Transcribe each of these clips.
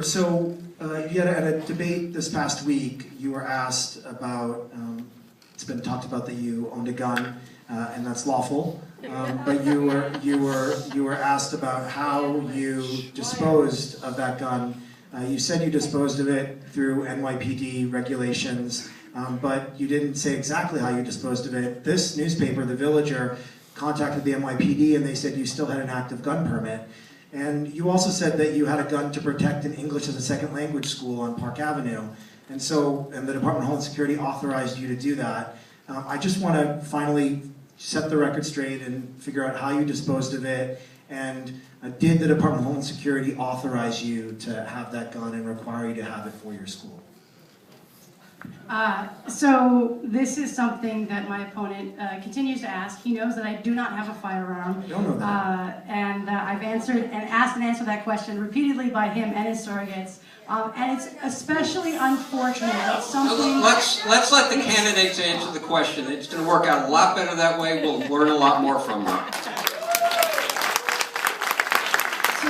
So you had at a debate this past week, you were asked about, it's been talked about that you owned a gun, and that's lawful, but you were asked about how you disposed of that gun. You said you disposed of it through NYPD regulations, but you didn't say exactly how you disposed of it. This newspaper, The Villager, contacted the NYPD and they said you still had an active gun permit. And you also said that you had a gun to protect an English as a second language school on Park Avenue. And the Department of Homeland Security authorized you to do that. I just want to finally set the record straight and figure out how you disposed of it. And did the Department of Homeland Security authorize you to have that gun and require you to have it for your school? So this is something that my opponent continues to ask. He knows that I do not have a firearm. I don't know that. And I've asked and answered that question repeatedly by him and his surrogates. And it's especially unfortunate that something... Let's let the candidates answer the question. It's going to work out a lot better that way. We'll learn a lot more from them. So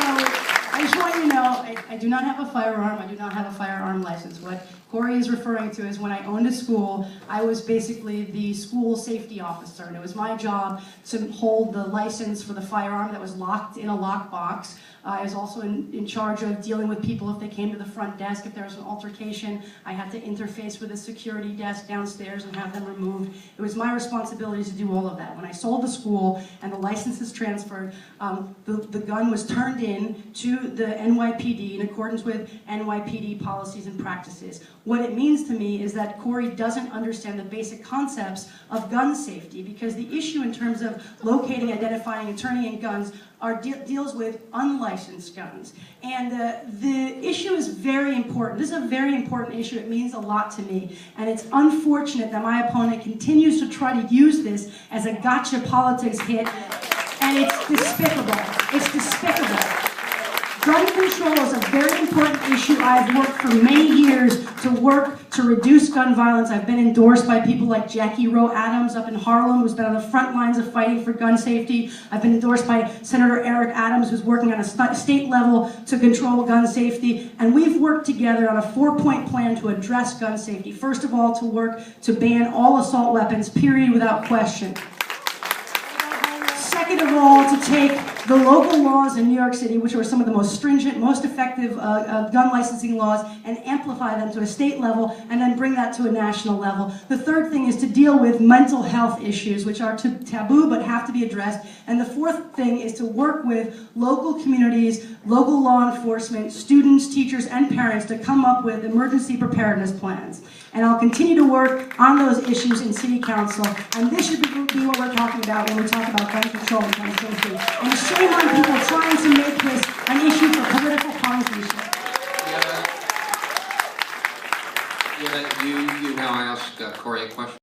I just want you to know, I do not have a firearm. I do not have a firearm license. What Corey is referring to is when I owned a school, I was basically the school safety officer, and it was my job to hold the license for the firearm that was locked in a lockbox. I was also in charge of dealing with people if they came to the front desk. If there was an altercation, I had to interface with the security desk downstairs and have them removed. It was my responsibility to do all of that. When I sold the school and the license is transferred, the gun was turned in to the NYPD in accordance with NYPD policies and practices. What it means to me is that Corey doesn't understand the basic concepts of gun safety, because the issue in terms of locating, identifying, and turning in guns deals with unlicensed guns. And the issue is very important. This is a very important issue. It means a lot to me. And it's unfortunate that my opponent continues to try to use this as a gotcha politics hit. And it's despicable. It's despicable. Gun control is a very important issue. I've worked for many years to reduce gun violence. I've been endorsed by people like Jackie Roe Adams up in Harlem, who's been on the front lines of fighting for gun safety. I've been endorsed by Senator Eric Adams, who's working on a state level to control gun safety. And we've worked together on a 4-point plan to address gun safety. First of all, to work to ban all assault weapons, period, without question. Second of all, to take the local laws in New York City, which are some of the most stringent, most effective gun licensing laws, and amplify them to a state level, and then bring that to a national level. The third thing is to deal with mental health issues, which are taboo but have to be addressed. And the fourth thing is to work with local communities, local law enforcement, students, teachers, and parents to come up with emergency preparedness plans. And I'll continue to work on those issues in City Council. And this should be what we're talking about when we talk about gun control and gun safety. And shame on people trying to make this an issue for political partisanship. You now ask Corey a question.